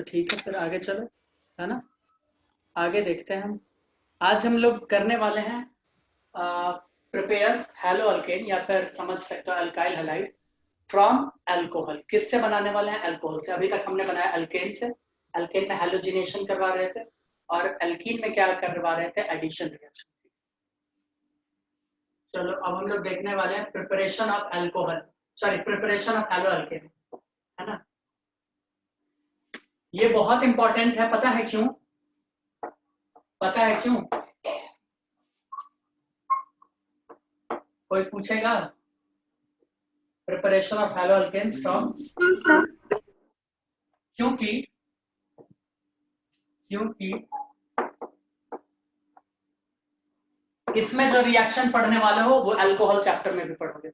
तो ठीक है, फिर आगे चलो, है ना। आगे देखते हैं हम। आज हम लोग करने वाले हैं प्रिपेयर हैलो अल्केन, या फिर समझ सकते हो अल्काइल हैलाइड फ्रॉम अल्कोहल। किससे बनाने वाले हैं? अल्कोहल से। अभी तक हमने बनाया अल्केन से। अल्केन में हैलोजिनेशन करवा रहे थे, और अल्कीन में क्या करवा रहे थे? Addition reaction. चलो अब हम लोग देखने वाले हैं preparation of alcohol, sorry preparation of haloalkane, है ना। ये बहुत इंपॉर्टेंट है, पता है क्यों? पता है क्यों? कोई पूछेगा? Preparation of haloalkanes from, क्योंकि इसमें जो रिएक्शन पढ़ने वाले हो वो अल्कोहल चैप्टर में भी पढ़ोगे,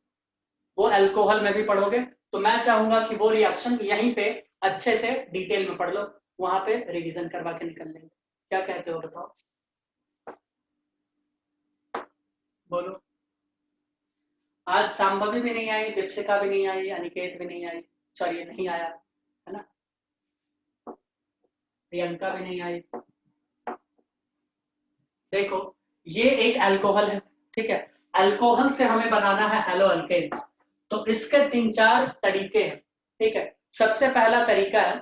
वो अल्कोहल में भी पढ़ोगे। तो मैं चाहूंगा कि वो रिएक्शन यहीं पे अच्छे से डिटेल में पढ़ लो, वहां पे रिवीजन करवा के निकल लेंगे। क्या कहते हो बताओ, बोलो। आज सांभवी भी नहीं आई, दीपशिका भी नहीं आई, अनिकेत भी नहीं आई, सॉरी नहीं आया, है ना। प्रियंका भी नहीं आई। देखो ये एक अल्कोहल है, ठीक है। अल्कोहल से हमें बनाना है हैलो अल्केन्स। तो इसके 3-4 तरीके हैं, ठीक है। सबसे पहला तरीका है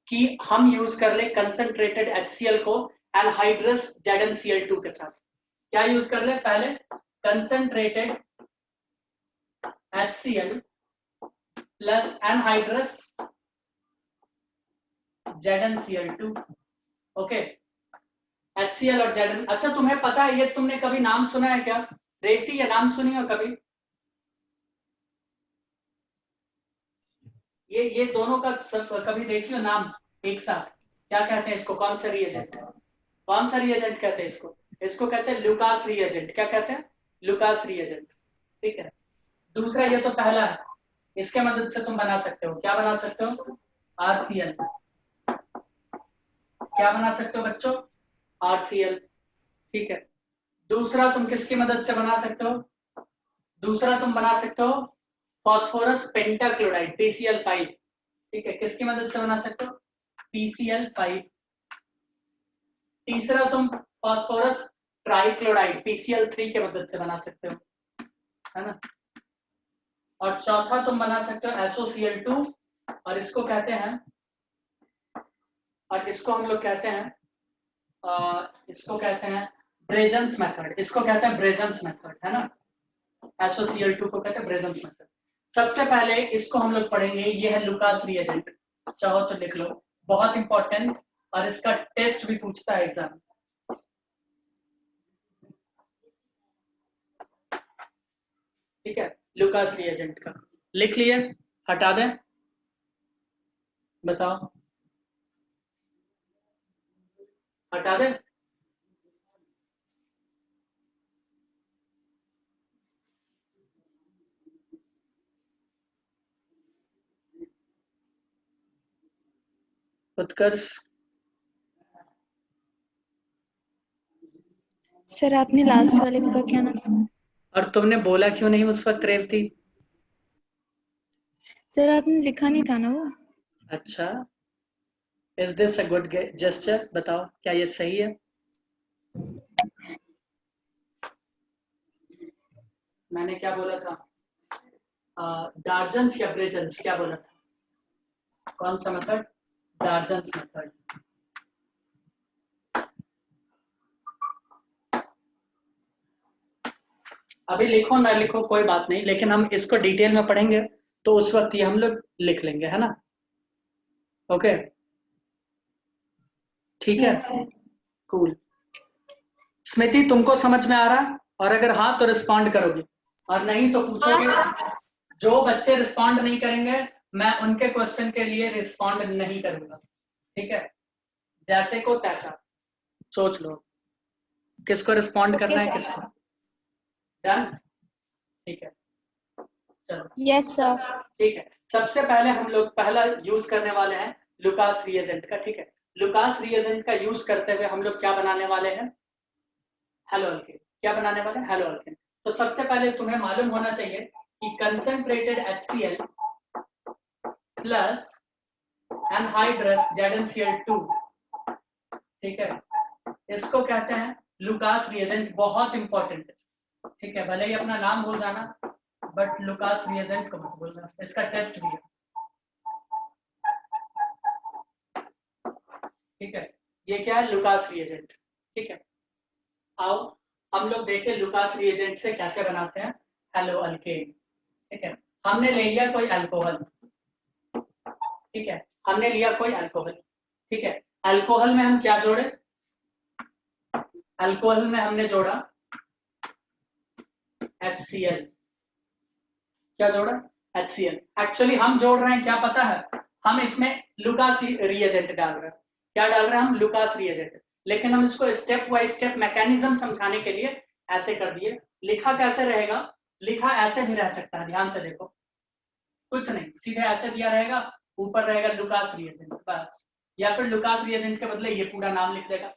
कि हम यूज कर ले कंसंट्रेटेड HCl को एनहाइड्रस ZnCl2 के साथ। क्या यूज कर ले? पहले concentrated HCl plus anhydrous ZnCl2। Okay, HCl और Zn। अच्छा तुम्हें पता है, ये तुमने कभी नाम सुना है क्या? रेती, या नाम सुनी हो कभी? ये दोनों का सब कभी देखियो नाम एक साथ। क्या कहते हैं इसको? कौन सा रिएजेंट? कौन सा रिएजेंट कहते हैं इसको? इसको कहते हैं लुकास रिएजेंट। क्या कहते हैं? लुकास रिएजेंट, ठीक है। दूसरा, ये तो पहला है, इसके मदद से तुम बना सकते हो। क्या बना सकते हो? RCl। क्या बना सकते हो बच्चों? RCl, ठीक है। दूसरा तुम किसकी मदद से बना सकते हो? दूसरा तुम बना सकते हो फास्फोरस पेंटाक्लोराइड, PCl5, ठीक है। किसकी मदद से बना सकते हो? PCl5। तीसरा तुम फास्फोरस ट्राइक्लोराइड, PCl3 की मदद से बना सकते हो, है ना। और चौथा तुम बना सकते हो SOCl2, और इसको कहते हैं, और इसको हम लोग कहते हैं, इसको कहते हैं ब्रेजन्स मेथड। इसको कहते हैं ब्रेजन्स मेथड, है ना। SOCl2 को कहते हैं ब्रेजन्स मेथड। सबसे पहले इसको हम लोग पढ़ेंगे, ये है लुकास रिएजेंट। चाहो तो लिख लो, बहुत इंपॉर्टेंट, और इसका टेस्ट भी पूछता है एग्जाम। ठीक है, लुकास रिएजेंट का लिख लिए, हटा दें, बताओ, हटा दें। उत्कर्ष, सर आपने लास्ट वाले का क्या नाम? और तुमने बोला क्यों नहीं उस वक्त रेवती? सर आपने लिखा नहीं था ना वो। अच्छा, is this a good gesture? बताओ क्या ये सही है? मैंने क्या बोला था? डार्जन्स या ब्रेजन्स, क्या बोला था? कौन सा मेथड? डार्जन्स मेथड। अभी लिखो ना लिखो कोई बात नहीं, लेकिन हम इसको डिटेल में पढ़ेंगे तो उस वक्त ये हम लोग लिख लेंगे, है ना। ओके, ठीक है, कूल। स्मृति तुमको समझ में आ रहा? और अगर हाँ तो रिस्पॉन्ड करोगी, और नहीं तो पूछोगे। जो बच्चे रिस्पॉन्ड नहीं करेंगे मैं उनके क्वेश्चन के लिए रिस्पॉन्ड नहीं करूंगा, ठीक है। जैसे को तैसा सोच लो, किसको रिस्पॉन्ड करना है, किसको। डन, ठीक है, चलो। Yes sir. ठीक है, सबसे पहले हम लोग पहला यूज करने वाले हैं लुकास रिएजेंट का, ठीक है। लुकास रिएजेंट का यूज करते हुए हम लोग क्या बनाने वाले हैं? Hello alkane. क्या बनाने वाले हैं? Hello alkane. तो सबसे पहले तुम्हें मालूम होना चाहिए कि concentrated HCl plus anhydrous ZnCl2, ठीक है, इसको कहते हैं लुकास रिएजेंट। बहुत इंपॉर्टेंट है, ठीक है, भले ही अपना नाम भूल जाना बट लुकास रिएजेंट को मत भूलना, इसका टेस्ट भी है, ठीक है। ये क्या है? लुकास रिएजेंट, ठीक है। आओ हम लोग देखें लुकास रिएजेंट से कैसे बनाते हैं हेलो अल्केन, ठीक है। हमने ले लिया कोई अल्कोहल, ठीक है, हमने लिया कोई अल्कोहल, ठीक है। अल्कोहल में हम क्या जोड़े? अल्कोहल में हमने जोड़ा HCl। क्या जोड़ा? HCl। एक्चुअली हम जोड़ रहे हैं क्या पता है? हम इसमें लुकास रिएजेंट डाल रहे हैं। क्या डाल रहे हैं हम? Lucas reagent. लेकिन हम इसको स्टेप बाय स्टेप मैकेनिज्म समझाने के लिए ऐसे कर दिए। लिखा कैसे रहेगा? लिखा ऐसे भी रह सकता है, ध्यान से देखो, कुछ नहीं, सीधे ऐसे दिया रहेगा, ऊपर रहेगा लुकास रिएजेंट बस, या फिर लुकास रिएजेंट के बदले ये पूरा नाम लिख देगा,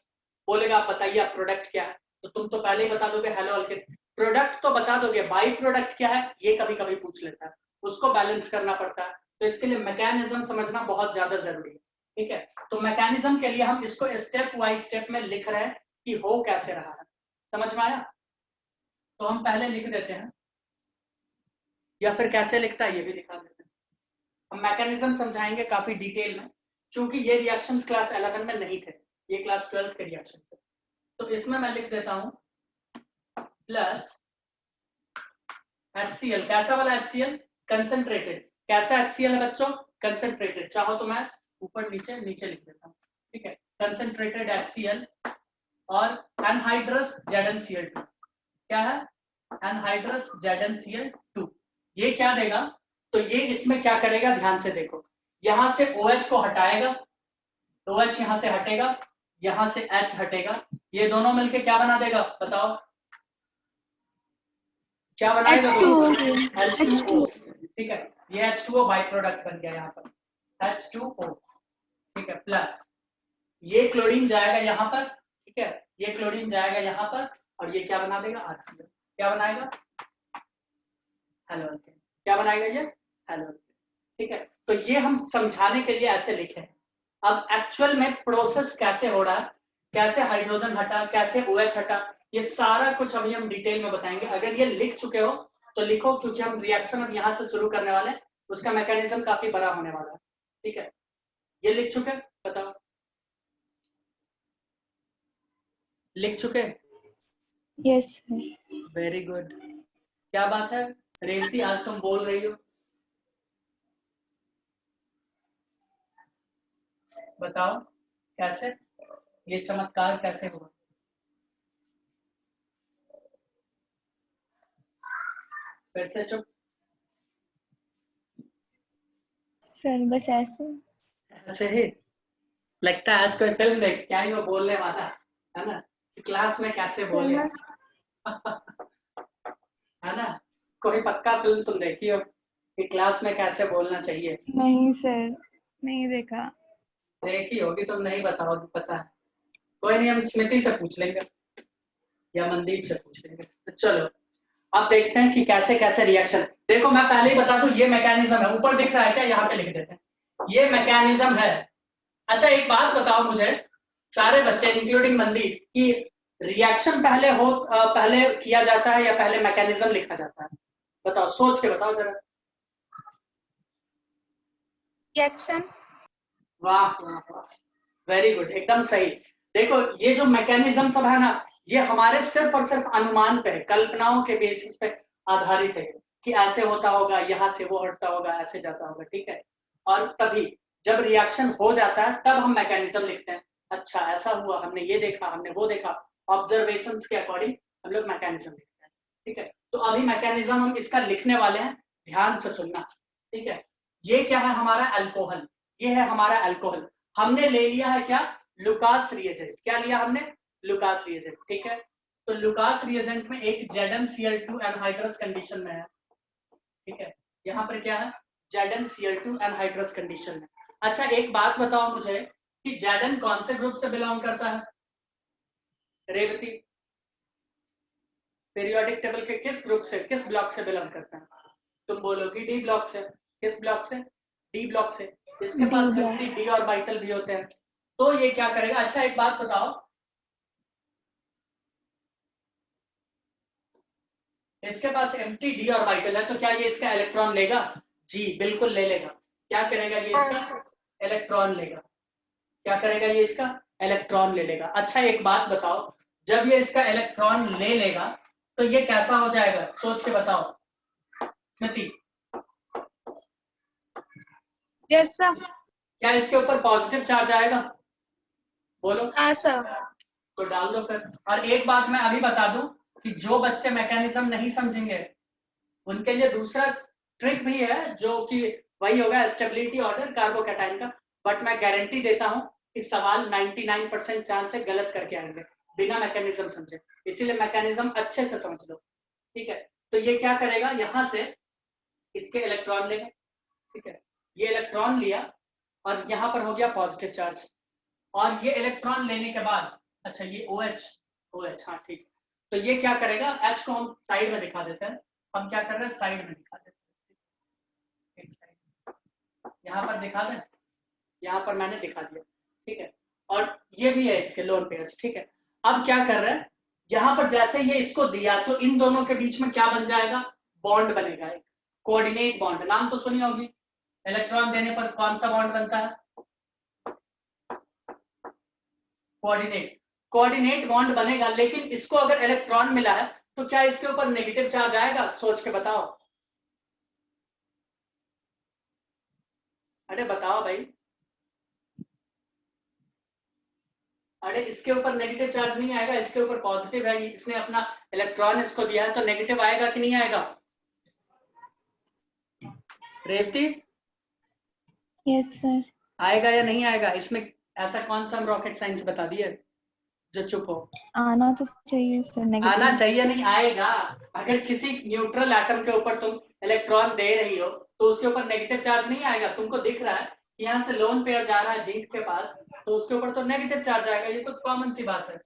बोलेगा आप बताइए आप प्रोडक्ट क्या है, तो तुम तो पहले ही बता दोगे हेलो अल्केन। प्रोडक्ट तो बता दोगे, बाई प्रोडक्ट क्या है ये कभी कभी पूछ लेता है, उसको बैलेंस करना पड़ता है, तो इसके लिए मैकेनिज्म समझना बहुत ज्यादा जरूरी है, ठीक है। तो मैकेनिज्म के लिए हम इसको स्टेप बाई स्टेप में लिख रहे हैं कि हो कैसे रहा है, समझ में आया? तो हम पहले लिख देते हैं, या फिर कैसे लिखता है ये भी दिखा देते हैं। हम मैकेनिज्म समझाएंगे काफी डिटेल में, क्योंकि ये रिएक्शंस क्लास 11 में नहीं थे, ये क्लास 12 के रिएक्शन थे। तो इसमें मैं लिख देता हूं प्लस HCl, कैसा वाला HCl? कंसंट्रेटेड। कैसा HCl है बच्चों? कंसंट्रेटेड। चाहो तो मैं ऊपर नीचे नीचे लिख देता हूं, ठीक है, कंसंट्रेटेड HCl और एनहाइड्रस ZnCl2। क्या है? Anhydrous ZnCl2। ये क्या देगा? तो ये इसमें क्या करेगा, ध्यान से देखो, यहां से OH को हटाएगा, OH यहां से हटेगा, यहां से H हटेगा, ये दोनों मिलके क्या बना देगा बताओ? क्या बनाएगा? H2O, ठीक है, ये H2O बाई प्रोडक्ट बन गया यहाँ पर, H2O, ठीक है, प्लस ये क्लोरीन जाएगा यहाँ पर, ठीक है, ये क्लोरीन जाएगा यहाँ पर, और ये क्या बना देगा? HCl। क्या बनाएगा? Hello alkane. क्या बनाएगा ये? हेलो अल्केन, ठीक है। तो ये हम समझाने के लिए ऐसे लिखे हैं। अब एक्चुअल में प्रोसेस कैसे हो रहा है, कैसे हाइड्रोजन हटा, कैसे OH हटा, ये सारा कुछ अभी हम डिटेल में बताएंगे। अगर ये लिख चुके हो तो लिखो, क्योंकि हम रिएक्शन अब यहाँ से शुरू करने वाले हैं, उसका मैकेनिज्म काफी बड़ा होने वाला है, ठीक है। ये लिख चुके? बताओ, लिख चुके? यस। वेरी गुड, क्या बात है रेवती, आज तुम बोल रही हो। बताओ कैसे, ये चमत्कार कैसे हुआ? फिर से चुप? सर बस ऐसे। ऐसे ही लगता है आज कोई फिल्म देख क्या ही वो बोलने वाला है ना, कि क्लास में कैसे बोले है ना, कोई पक्का फिल्म तुम देखी हो कि क्लास में कैसे बोलना चाहिए? नहीं सर, नहीं देखा। देखी होगी तुम, नहीं बताओगी, पता है। कोई नहीं, हम स्मृति से पूछ लेंगे या मनदीप से पूछ लेंगे। तो चलो अब देखते हैं कि कैसे कैसे रिएक्शन। देखो मैं पहले ही बता दूं, ये मैकेनिज्म है, ऊपर दिख रहा है क्या? यहाँ पे लिख देते हैं, ये मैकेनिज्म है। अच्छा एक बात बताओ मुझे सारे बच्चे इंक्लूडिंग मनदीप, कि रिएक्शन पहले किया जाता है या पहले मैकेनिज्म लिखा जाता है? बताओ, सोच के बताओ जरा। रिएक्शन। वाह वाह वाह, वेरी गुड, एकदम सही। देखो ये जो मैकेनिज्म सब है ना, ये हमारे सिर्फ और सिर्फ अनुमान पे है, कल्पनाओं के बेसिस पे आधारित है, कि ऐसे होता होगा, यहाँ से वो हटता होगा, ऐसे जाता होगा, ठीक है। और तभी जब रिएक्शन हो जाता है तब हम मैकेनिज्म लिखते हैं। अच्छा ऐसा हुआ, हमने ये देखा, हमने वो देखा, ऑब्जर्वेशन के अकॉर्डिंग हम लोग मैकेनिज्म लिखते हैं, ठीक है। तो अभी मैकेनिज्म हम इसका लिखने वाले हैं, ध्यान से सुनना, ठीक है। ये क्या है? हमारा अल्कोहल, ये है हमारा अल्कोहल। हमने ले लिया है क्या? Lucas reagent. क्या लिया हमने? लुकास रिएजेंट, ठीक है। तो लुकास रिएजेंट में एक ZnCl2 एनहाइड्रस कंडीशन में है, ठीक है। यहाँ पर क्या है? ZnCl2 एनहाइड्रस कंडीशन में। अच्छा एक बात बताओ मुझे कि Zn कौन से ग्रुप से बिलोंग करता है? रेवती, पीरियोडिक टेबल के किस ग्रुप से, किस ब्लॉक से बिलोंग करता है? तुम बोलोगी डी ब्लॉक से। किस ब्लॉक से? डी ब्लॉक से। इसके पास D एम्प्टी डी ऑर्बिटल भी होते हैं। तो ये क्या करेगा? अच्छा एक बात बताओ, इसके पास एम्प्टी डी ऑर्बिटल है तो क्या ये इसका इलेक्ट्रॉन लेगा? जी बिल्कुल ले लेगा। क्या करेगा ये? इसका इलेक्ट्रॉन लेगा। क्या करेगा ये? इसका इलेक्ट्रॉन ले लेगा। अच्छा एक बात बताओ, जब ये इसका इलेक्ट्रॉन ले लेगा तो ये कैसा हो जाएगा? सोच के बताओ स्मृति। Yes sir. क्या इसके ऊपर पॉजिटिव चार्ज आएगा? बोलो। हाँ सर। तो डाल दो फिर। और एक बात मैं अभी बता दूं कि जो बच्चे मैकेनिज्म नहीं समझेंगे उनके लिए दूसरा ट्रिक भी है, जो कि वही होगा स्टेबिलिटी ऑर्डर कार्बोकैटायन का। बट मैं गारंटी देता हूं कि सवाल 99% चांस है गलत करके आएंगे बिना मैकेनिज्म समझे। इसीलिए मैकेनिज्म अच्छे से समझ लो, ठीक है? तो ये क्या करेगा? यहां से इसके इलेक्ट्रॉन लेगा, ठीक है? ये इलेक्ट्रॉन लिया और यहां पर हो गया पॉजिटिव चार्ज। और ये इलेक्ट्रॉन लेने के बाद, अच्छा ये OH, हाँ ठीक है। तो ये क्या करेगा? H को हम साइड में दिखा देते हैं। हम क्या कर रहे हैं? साइड में दिखा देते हैं। यहाँ पर दिखा दें, यहाँ पर मैंने दिखा दिया, ठीक है? और ये भी है इसके लोन पेयर्स, ठीक है? अब क्या कर रहे हैं? यहाँ पर जैसे ये इसको दिया तो इन दोनों के बीच में क्या बन जाएगा? बॉन्ड बनेगा, एक कोऑर्डिनेट बॉन्ड। नाम तो सुनी होगी, इलेक्ट्रॉन देने पर कौन सा बॉन्ड बनता है? कोऑर्डिनेट बॉन्ड बनेगा। लेकिन इसको अगर इलेक्ट्रॉन मिला है तो क्या इसके ऊपर नेगेटिव चार्ज आएगा? सोच के बताओ। अरे बताओ भाई। अरे इसके ऊपर नेगेटिव चार्ज नहीं आएगा, इसके ऊपर पॉजिटिव है। इसने अपना इलेक्ट्रॉन इसको दिया है तो नेगेटिव आएगा कि नहीं आएगा? Revati yes sir. आएगा या नहीं आएगा? इसमें ऐसा कौन सा हम रॉकेट साइंस बता दिए जो चुप हो? आना तो चाहिए सर नेगेटिव। आना चाहिए, नहीं आएगा। अगर किसी न्यूट्रल एटम के ऊपर तुम इलेक्ट्रॉन दे रही हो तो उसके ऊपर नेगेटिव चार्ज नहीं आएगा। तुमको दिख रहा है कि यहाँ से लोन पेयर जा रहा है जिंक के पास, तो उसके ऊपर तो नेगेटिव चार्ज आएगा। ये तो कॉमन सी बात है,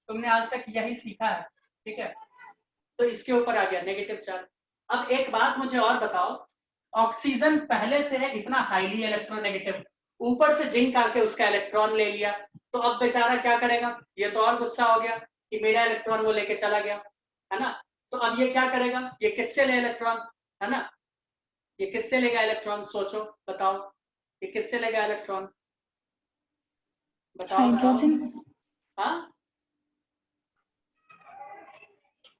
तुमने आज तक यही सीखा है, ठीक है? तो इसके ऊपर आ गया नेगेटिव चार्ज। अब एक बात मुझे और बताओ, ऑक्सीजन पहले से है इतना हाईली इलेक्ट्रोनेगेटिव, ऊपर से जिंक आके उसका इलेक्ट्रॉन ले लिया, तो अब बेचारा क्या करेगा? ये तो और गुस्सा हो गया कि मेरा इलेक्ट्रॉन वो लेके चला गया, है ना? तो अब ये क्या करेगा? ये किससे ले इलेक्ट्रॉन, है ना? ये किससे लेगा इलेक्ट्रॉन? सोचो बताओ, ये किससे लेगा इलेक्ट्रॉन? बताओ हाइड्रोजन। बताओ। हाँ,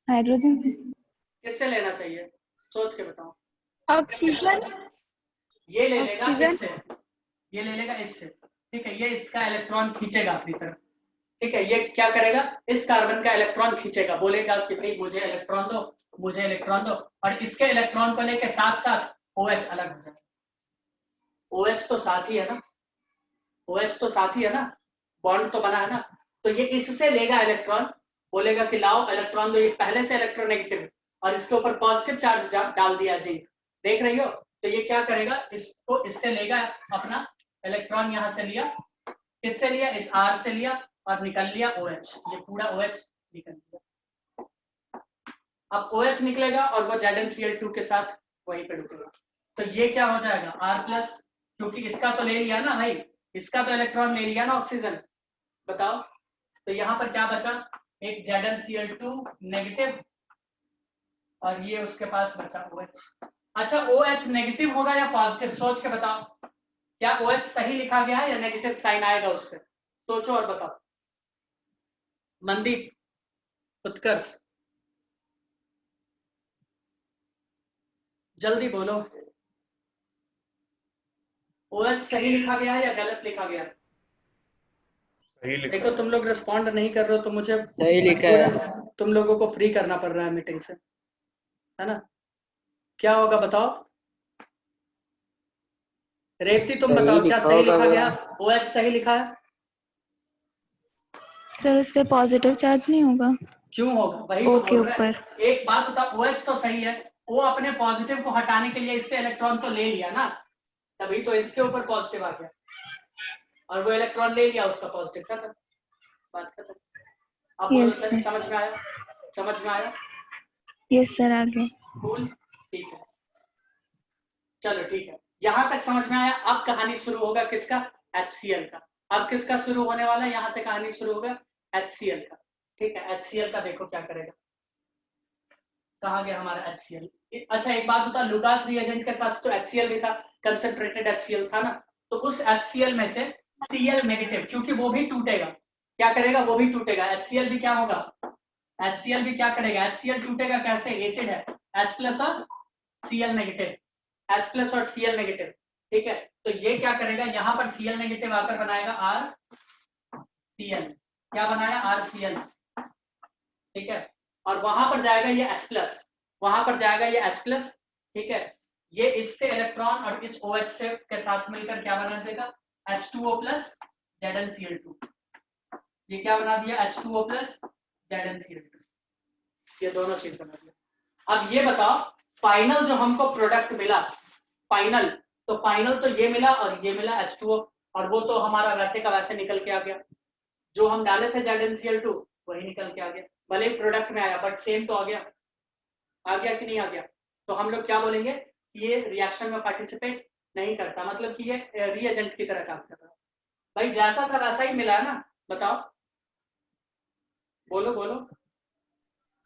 हाइड्रोजन से। किससे लेना चाहिए? सोच के बताओ। ऑक्सीजन। ये ले लेगा ऑक्सीजन। इससे, ये ले लेगा इससे, ठीक है? ये इसका इलेक्ट्रॉन खींचेगा अपनी तरफ, ठीक है? ये क्या करेगा? इस कार्बन का इलेक्ट्रॉन खींचेगा, बोलेगा कि भाई मुझे इलेक्ट्रॉन दो, मुझे इलेक्ट्रॉन दो। और इसके इलेक्ट्रॉन को लेके साथ साथ OH अलग हो जाएगा। OH तो साथ ही है ना, OH तो साथ ही है ना, बॉन्ड तो बना है ना। तो ये इससे लेगा इलेक्ट्रॉन, बोलेगा कि लाओ इलेक्ट्रॉन दो, ये पहले से इलेक्ट्रोनेगेटिव है और इसके ऊपर पॉजिटिव चार्ज डाल दिया जिंक, देख रही हो? तो ये क्या करेगा? इसको इससे लेगा अपना इलेक्ट्रॉन, यहां से लिया, किससे लिया? इस R से लिया और निकल लिया OH। ये पूरा OH निकल लिया। अब OH निकलेगा और वो ZnCl2 के साथ वहीं पे रुकेगा। तो ये क्या हो जाएगा? R+, क्योंकि इसका तो ले लिया ना भाई, इसका तो इलेक्ट्रॉन ले लिया ना ऑक्सीजन। बताओ, तो यहाँ पर क्या बचा? एक ZnCl2 नेगेटिव और ये उसके पास बचा OH। अच्छा OH नेगेटिव होगा या पॉजिटिव? सोच के बताओ। क्या OH सही लिखा गया है या नेगेटिव साइन आएगा उस पर? सोचो और बताओ। मनदीप, उत्कर्ष, जल्दी बोलो। OH सही लिखा गया है या गलत लिखा गया? सही लिखा देखो है। तुम लोग रिस्पॉन्ड नहीं कर रहे हो तो मुझे सही लिखा है। तुम लोगों को फ्री करना पड़ रहा है मीटिंग से, है ना? क्या होगा बताओ? रेवती तुम सही बताओ, क्या लिखा सही होगा लिखा मेरा। गया? OH सही लिखा है? सर उस पे पॉजिटिव चार्ज नहीं होगा? क्यों होगा? वही O तो के बोल रहे ऊपर। हैं। एक बात बताओ, OH तो सही है, वो अपने पॉजिटिव को हटाने के लिए इससे इलेक्ट्रॉन तो ले लिया ना, तभी तो इसके ऊपर पॉजिटिव आ गया और वो इलेक्ट्रॉन ले लिया उसका पॉजिटिव, खत्म, बात खत्म। अब बोलो यस सर, सर। समझ में आया? समझ में आया? यस सर, आगे। कूल, ठीक है, चलो ठीक है। यहां तक समझ में आया? अब कहानी शुरू होगा किसका? HCl का। अब किसका शुरू होने वाला है? यहां से कहानी शुरू होगा HCl का। ठीक है, HCl का देखो क्या करेगा। कहाँ गया हमारा HCl? अच्छा एक बात बता, लुकास रिएजेंट के साथ तो HCl भी था, कंसंट्रेटेड HCl था ना, तो उस HCl में से Cl नेगेटिव, क्योंकि वो भी टूटेगा, क्या करेगा? वो भी टूटेगा। HCl भी क्या होगा? HCl भी क्या करेगा? HCl टूटेगा कैसे? एसिड है, H प्लस और Cl नेगेटिव, H प्लस और Cl नेगेटिव। ठीक है, तो ये क्या करेगा? यहाँ पर Cl नेगेटिव आकर बनाएगा RCl। क्या बनाया? RCl। ठीक है, और वहां पर जाएगा ये H प्लस, वहां पर जाएगा ये H प्लस। ठीक है, ये इससे इलेक्ट्रॉन और इस OH से के साथ मिलकर क्या बना देगा? H2O plus ZnCl2। ये क्या बना दिया? H2O plus ZnCl2। ये दोनों चीज बना दिया। अब ये बताओ, फाइनल जो हमको प्रोडक्ट मिला, फाइनल तो ये मिला और ये मिला H2O, और वो तो हमारा वैसे का वैसे निकल के आ गया। जो हम डाले थे ZnCl2 वही निकल के आ गया, भले ही प्रोडक्ट में आया बट सेम तो आ गया कि नहीं आ गया? तो हम लोग क्या बोलेंगे? ये रिएक्शन में पार्टिसिपेट नहीं करता, मतलब कि ये रिएजेंट की तरह काम कर रहा है। भाई जैसा था वैसा ही मिला है ना? बताओ, बोलो बोलो।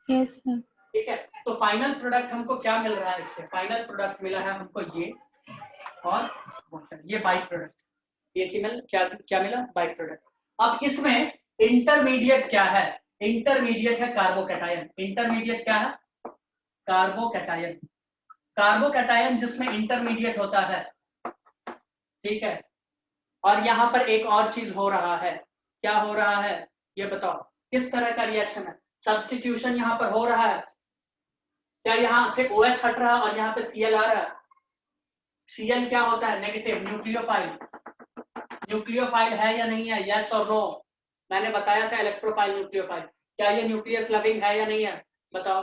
Yes sir. ठीक है, तो फाइनल प्रोडक्ट हमको क्या मिल रहा है इससे? फाइनल प्रोडक्ट मिला है हमको ये और वाटर, ये बाई प्रोडक्ट। ये क्या मिला? By product. अब इसमें इंटरमीडिएट क्या है? इंटरमीडिएट है कार्बोकैटायन। इंटरमीडिएट क्या है? कार्बोकैटायन। कार्बोकैटायन जिसमें इंटरमीडिएट होता है। ठीक है, और यहां पर एक और चीज हो रहा है। क्या हो रहा है ये बताओ? किस तरह का रिएक्शन है? सब्स्टिट्यूशन यहां पर हो रहा है। क्या यहां से OH हट रहा है और यहां पे Cl आ रहा है? Cl क्या होता है? Negative, nucleophile. न्यूक्लियोफाइल है या नहीं है? यस और नो? मैंने बताया था इलेक्ट्रोफाइल, न्यूक्लियोफाइल। क्या ये न्यूक्लियस लविंग है या नहीं है? बताओ।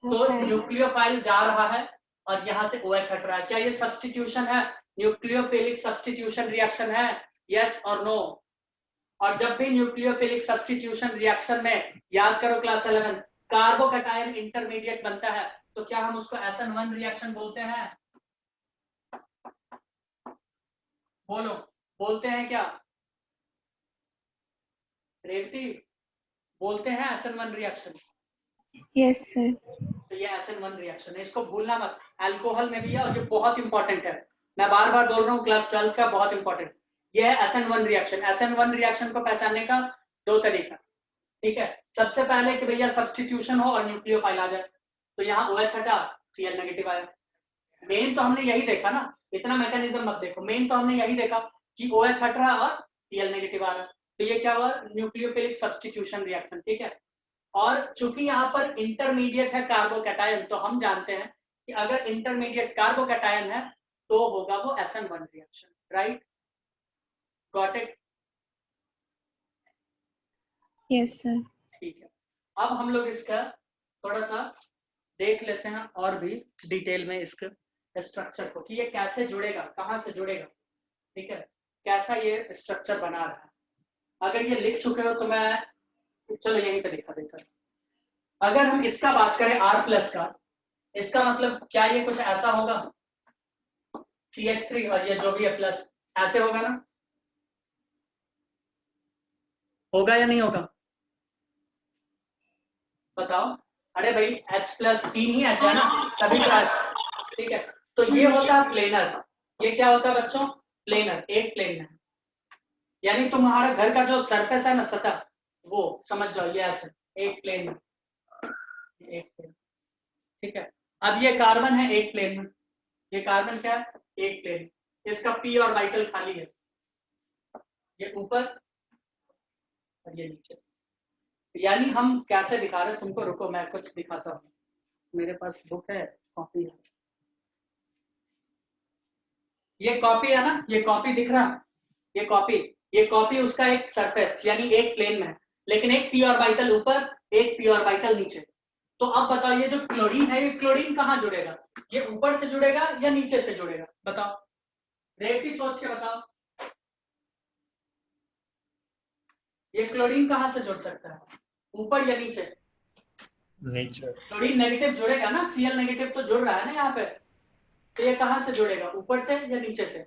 तो न्यूक्लियोफाइल जा रहा है और यहां से OH हट रहा है। क्या ये सब्स्टिट्यूशन है? न्यूक्लियोफिलिक सब्स्टिट्यूशन रिएक्शन है? यस और नो? और जब भी न्यूक्लियोफिलिक सब्स्टिट्यूशन रिएक्शन में, याद करो क्लास 11, कार्बोकैटायन इंटरमीडिएट बनता है, तो क्या हम उसको SN1 रिएक्शन बोलते हैं? बोलो, बोलते हैं क्या? रेवती, बोलते हैं SN1 रिएक्शन? Yes sir. तो ये SN1 रिएक्शन है, इसको भूलना मत। अल्कोहल में भी है और जो बहुत इंपॉर्टेंट है, मैं बार बार बोल रहा हूँ, क्लास 12 का बहुत इंपॉर्टेंट, ये है SN1 रिएक्शन। SN1 रिएक्शन को पहचानने का दो तरीका। ठीक है, सबसे पहले कि भैया सब्स्टिट्यूशन हो और न्यूक्लियोफाइल आ जाए, तो यहाँ OH हटा, Cl नेगेटिव आया। मेन तो हमने यही देखा ना, इतना मैकेनिज्म मत देखो, मेन तो हमने यही देखा कि OH हट रहा और Cl नेगेटिव आ रहा, तो ये क्या हुआ? Nucleophilic substitution reaction. ठीक है, और चूंकि यहाँ पर इंटरमीडिएट है कार्बोकैटायन, तो हम जानते हैं कि अगर इंटरमीडिएट कार्बोकैटायन है तो होगा वो SN1 reaction. Right, got it? Yes sir. ठीक है, अब हम लोग इसका थोड़ा सा देख लेते हैं और भी डिटेल में इसके स्ट्रक्चर को, कि ये कैसे जुड़ेगा, कहाँ से जुड़ेगा। ठीक है, कैसा ये स्ट्रक्चर बना रहा है। अगर ये लिख चुके हो तो मैं चलो यहीं पे दिखा देता हूं। अगर हम इसका बात करें R प्लस का, इसका मतलब क्या ये कुछ ऐसा होगा? CH3 और ये जो भी है प्लस, ऐसे होगा ना? होगा या नहीं होगा? बताओ। अरे भाई H प्लस 3 ही H है ना, तभी तो H। ठीक है, तो ये होता है प्लेनर। ये क्या होता है बच्चों? प्लेनर, एक प्लेन है, यानी तुम्हारा घर का जो सरफेस है ना, सतह, वो समझ जाओ ये ऐसे एक प्लेन में, एक प्लेन। ठीक है, अब ये कार्बन है एक प्लेन में, ये कार्बन क्या है? एक प्लेन, इसका p ऑर्बिटल खाली है, ये ऊपर और ये नीचे। यानी हम कैसे दिखा रहे हैं तुमको, रुको मैं कुछ दिखाता हूँ, मेरे पास बुक है, कॉपी है, ये कॉपी है ना, ये कॉपी दिख रहा, ये कॉपी उसका एक सरफेस यानी एक प्लेन में है, लेकिन एक p ऑर्बिटल ऊपर, एक p ऑर्बिटल नीचे। तो अब बताओ ये जो क्लोरीन है, ये क्लोरीन कहाँ जुड़ेगा? ये ऊपर से जुड़ेगा या नीचे से जुड़ेगा? बताओ, रेवती सोच के बताओ, ये क्लोरीन कहाँ से जुड़ सकता है, ऊपर या नीचे? नीचे। क्लोरीन नेगेटिव जुड़ेगा ना, Cl नेगेटिव तो जुड़ रहा है ना यहाँ पे, तो ये कहाँ से जुड़ेगा, ऊपर से या नीचे से?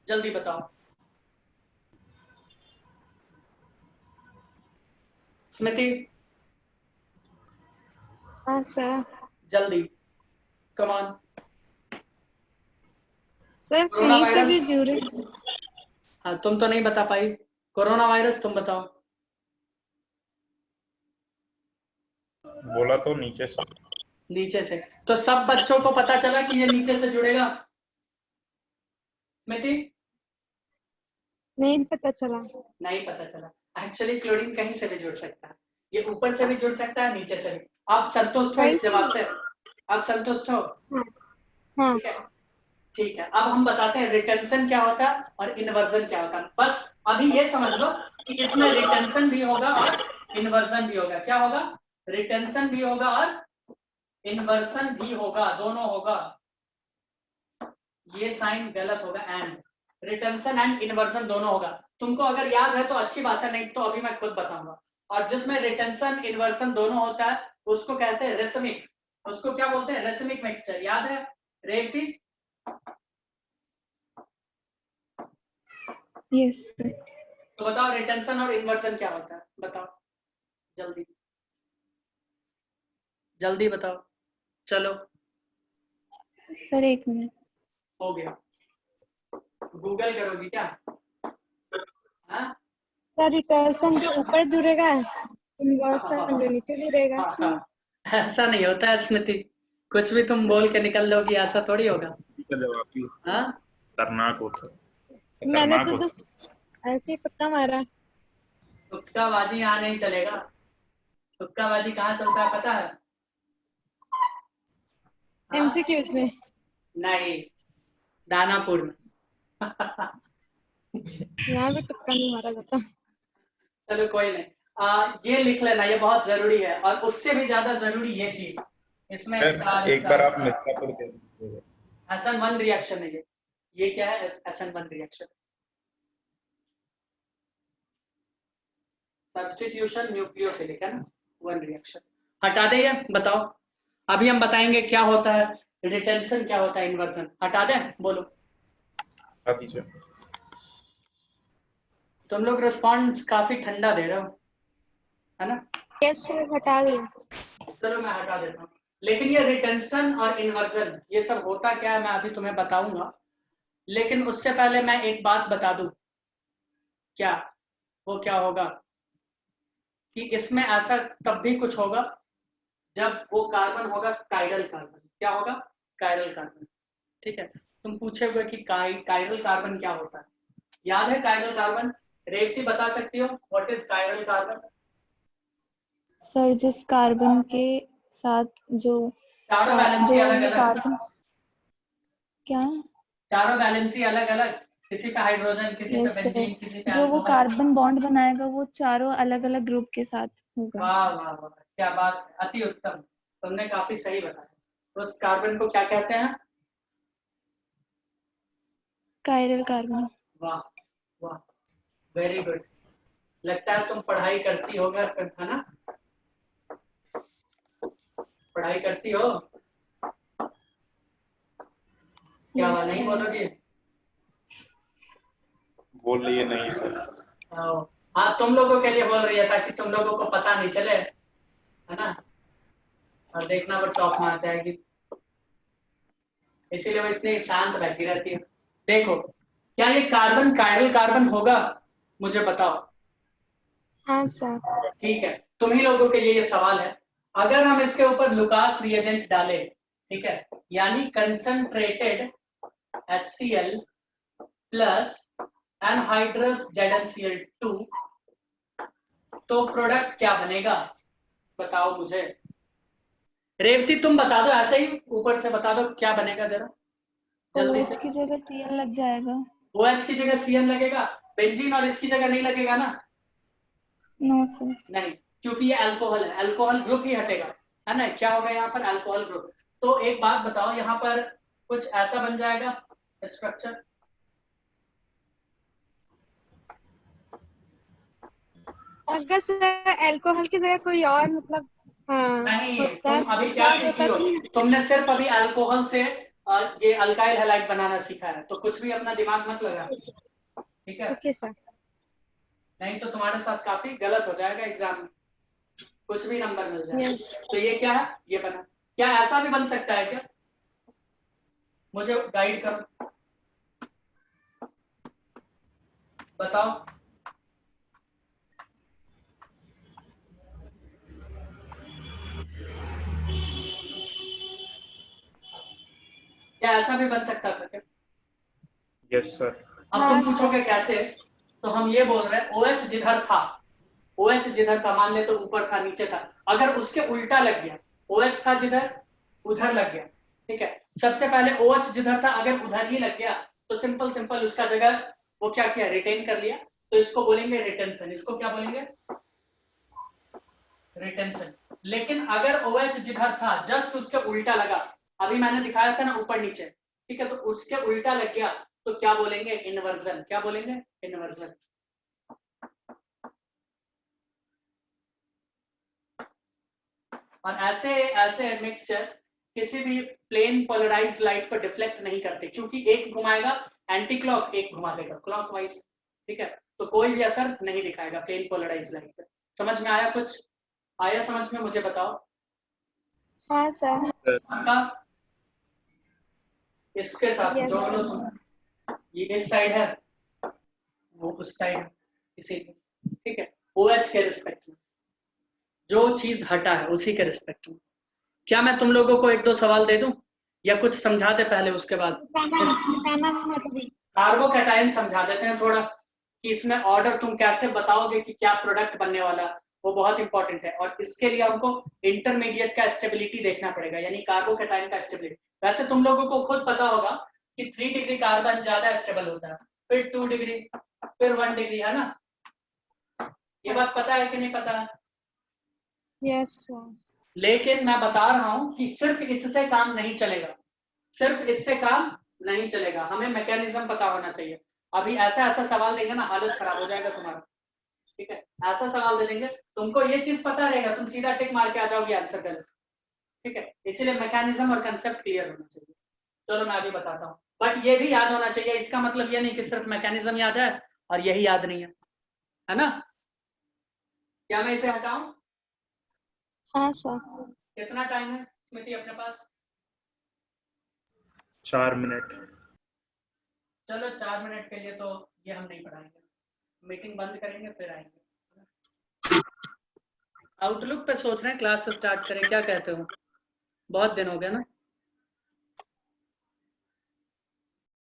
जल्दी बताओ स्मृति, हाँ सर। जल्दी, कम ऑन। सर कोरोना कहीं से भी वायरस, जुड़े। हाँ तुम तो नहीं बता पाई। कोरोना वायरस तुम बताओ। बोला तो नीचे से। नीचे से, तो सब बच्चों को पता चला कि ये नीचे से जुड़ेगा? स्मृति, नहीं पता चला। नहीं पता चला। एक्चुअली क्लोरीन कहीं से भी जुड़ सकता है, ये ऊपर से भी जुड़ सकता है, नीचे से भी। आप संतुष्ट हो इस जवाब से? आप संतुष्ट हो? हाँ हाँ। ठीक है, ठीक है। अब हम बताते हैं रिटेंशन क्या होता है और इन्वर्जन क्या होता है। बस अभी ये समझ लो कि इसमें रिटेंशन भी होगा और इन्वर्जन भी होगा। क्या होगा? रिटेंशन भी होगा और इन्वर्सन भी होगा, दोनों होगा। ये साइन गलत होगा, एंड रिटेंशन एंड इन्वर्सन दोनों होगा। तुमको अगर याद है तो अच्छी बात है, नहीं तो अभी मैं खुद बताऊंगा। और जिसमें रिटेंशन इन्वर्सन दोनों होता है उसको कहते हैं रेसमिक। उसको क्या बोलते हैं? Racemic mixture. याद है रेवती? Yes sir. तो बताओ रिटेंशन और इन्वर्सन क्या होता है, बताओ जल्दी, जल्दी बताओ। चलो सर एक मिनट। हो गया, गूगल करोगी क्या? हाँ सर रिटर्सन जो ऊपर जुड़ेगा, इन्वर्सन जो नीचे जुड़ेगा। हाँ हाँ, ऐसा नहीं होता है स्मृति, कुछ भी तुम बोल के निकल लोगी, ऐसा थोड़ी होगा। का जवाब ही हाँ खतरनाक होता है। मैंने खतरनाक तो होता ऐसे ही पक्का मारा। तुक्काबाजी यहाँ नहीं चलेगा। तुक्काबाजी कहाँ चलता है पता है? हाँ? एमसीक्यूज में। नहीं, दानापुर में। यहाँ भी तुक्का नहीं मारा जाता। चलो कोई नहीं, ये लिख लेना, ये बहुत जरूरी है। और उससे भी ज्यादा जरूरी ये चीज, इसमें है। स्टार एक बार स्टार आप स्टार। मिर्जापुर के दीजिएगा। SN1 रिएक्शन है ये क्या है? SN1 रिएक्शन, सब्स्टिट्यूशन न्यूक्लियोफिलिक है ना, 1 रिएक्शन। हटा दे, ये बताओ। अभी हम बताएंगे क्या होता है रिटेंशन, क्या होता है इन्वर्जन। हटा दें, बोलो। बता दीजिए। तुम लोग रिस्पॉन्स काफी ठंडा दे रहे हो, है ना? यस सर हटा दो। चलो मैं हटा देता हूँ। लेकिन ये रिटेंशन और इन्वर्जन ये सब होता क्या है मैं अभी तुम्हें बताऊंगा, लेकिन उससे पहले मैं एक बात बता दूं। क्या? वो क्या होगा कि इसमें ऐसा तब भी कुछ होगा जब वो कार्बन होगा कायरल कार्बन। क्या होगा? Chiral carbon. ठीक है, तुम पूछोगे कि कायरल कार्बन क्या होता है? याद है कायरल कार्बन? रेवती बता सकती हो what is chiral carbon? Sir जिस कार्बन के साथ जो चारों वैलेंसी जो अलग ये अलग, कार्बन क्या। चारों वैलेंसी अलग अलग, किसी पे हाइड्रोजन, किसी पे यस सर, बेंजीन, किसी पे जो वो अल्कोहल। कार्बन बॉन्ड बनाएगा वो चारों अलग अलग ग्रुप के साथ होगा। वाह वाह वाह, क्या बात है, अति उत्तम। तुमने काफी सही बताया। उस कार्बन को क्या कहते हैं? Chiral carbon. वाह वाह, वेरी गुड। लगता है तुम पढ़ाई करती होगा, है ना? पढ़ाई करती हो क्या? यस नहीं सर। बोलोगे? बोल लिए नहीं सर। हाँ तुम लोगों के लिए बोल रही है ताकि तुम लोगों को पता नहीं चले, है ना? और देखना वो टॉप में आ जाएगी, इसीलिए वो इतनी शांत बैठी रहती है। देखो, क्या ये कार्बन कायरल कार्बन होगा? मुझे बताओ। हाँ सर। ठीक है, तुम ही लोगों के लिए ये सवाल है। अगर हम इसके ऊपर लुकास रिएजेंट डालें, ठीक है, यानी concentrated HCl plus anhydrous ZnCl2, तो प्रोडक्ट क्या बनेगा? बताओ मुझे। रेवती तुम बता दो, ऐसे ही ऊपर से बता दो क्या बनेगा जरा जल्दी OH से। की जगह Cl लग जाएगा। OH की जगह Cn लगेगा, बेंजीन और इसकी जगह नहीं लगेगा ना? No sir. नहीं, क्योंकि ये अल्कोहल है, अल्कोहल ग्रुप ही हटेगा, है ना? क्या होगा यहाँ पर? Alcohol group. तो एक बात बताओ, यहाँ पर कुछ ऐसा बन जाएगा स्ट्रक्चर। अगर सर अल्कोहल की जगह कोई और मतलब हाँ नहीं, होता तुम अभी क्या तो सीखी होता हो? तो नहीं। तुमने सिर्फ अभी अल्कोहल से ये अल्काइल हैलाइड बनाना सीखा है, तो कुछ भी अपना दिमाग मत लगा, ठीक है? Okay sir. नहीं तो तुम्हारे साथ काफी गलत हो जाएगा एग्जाम में, कुछ भी नंबर मिल जाए। यस। तो ये क्या है, ये बना। क्या ऐसा भी बन सकता है क्या? मुझे गाइड करो, बताओ। क्या ऐसा भी बन सकता था क्या? Yes sir. अब हाँ, तुम पूछोगे कैसे, तो हम ये बोल रहे हैं OH जिधर था, OH जिधर था, मान ले तो ऊपर था नीचे था, अगर उसके उल्टा लग गया, OH था जिधर उधर लग गया, ठीक है? सबसे पहले OH जिधर था अगर उधर ही लग गया तो सिंपल उसका जगह वो क्या किया, रिटेन कर लिया, तो इसको बोलेंगे रिटेंशन। इसको क्या बोलेंगे, रिटेंशन। लेकिन अगर OH जिधर था जस्ट उसके उल्टा लगा, अभी मैंने दिखाया था ना ऊपर नीचे, ठीक है? तो उसके उल्टा लग गया तो क्या बोलेंगे, इन्वर्जन। क्या बोलेंगे, इन्वर्जन। और ऐसे मिक्सचर किसी भी प्लेन पोलराइज्ड लाइट को डिफ्लेक्ट नहीं करते, क्योंकि एक घुमाएगा एंटी क्लॉक, एक घुमा देगा क्लॉकवाइज, ठीक है? तो कोई भी असर नहीं दिखाएगा प्लेन पोलराइज्ड लाइट पे। समझ में आया? कुछ आया समझ में? मुझे बताओ। हाँ सर। पक्का? इसके साथ Yes, जोड़ लो तुम। ये इस साइड है, वो उस साइड, इसीलिए, ठीक है? OH के रिस्पेक्ट में जो चीज हटा है उसी के रिस्पेक्ट में। क्या मैं तुम लोगों को एक दो सवाल दे दूं या कुछ समझा दे पहले, उसके बाद कार्बोकैटायन समझा देते हैं थोड़ा, कि इसमें ऑर्डर तुम कैसे बताओगे कि क्या प्रोडक्ट बनने वाला, वो बहुत इंपॉर्टेंट है। और इसके लिए हमको इंटरमीडिएट का स्टेबिलिटी देखना पड़ेगा, यानी कार्बोकैटायन का स्टेबिलिटी। वैसे तुम लोगों को खुद पता होगा कि 3 डिग्री कार्बन ज्यादा स्टेबल होता है, फिर 2 डिग्री, फिर 1 डिग्री, है ना? ये बात पता है कि नहीं पता है? Yes sir. लेकिन मैं बता रहा हूं कि सिर्फ इससे काम नहीं चलेगा, सिर्फ इससे काम नहीं चलेगा, हमें मैकेनिज्म पता होना चाहिए। अभी ऐसा ऐसा सवाल देंगे ना, हालत खराब हो जाएगा तुम्हारा, ठीक है? ऐसा सवाल दे देंगे, तुमको ये चीज पता रहेगा, तुम सीधा टिक मार के आ जाओगे आंसर गलत, ठीक है? इसीलिए मैकेनिज्म और कंसेप्ट क्लियर होना चाहिए। चलो मैं अभी बताता हूँ, बट ये भी याद होना चाहिए। इसका मतलब ये नहीं कि सिर्फ मैकेनिज्म याद है और यही याद नहीं है ना? क्या मैं इसे हटाऊं? हाँ सर। कितना टाइम है स्मृति अपने पास? 4 मिनट। चलो 4 मिनट के लिए तो ये हम नहीं पढ़ाएंगे, मीटिंग बंद करेंगे फिर आएंगे। आउटलुक पे सोच रहे हैं क्लास स्टार्ट करें, क्या कहते हो? बहुत दिन हो गया ना।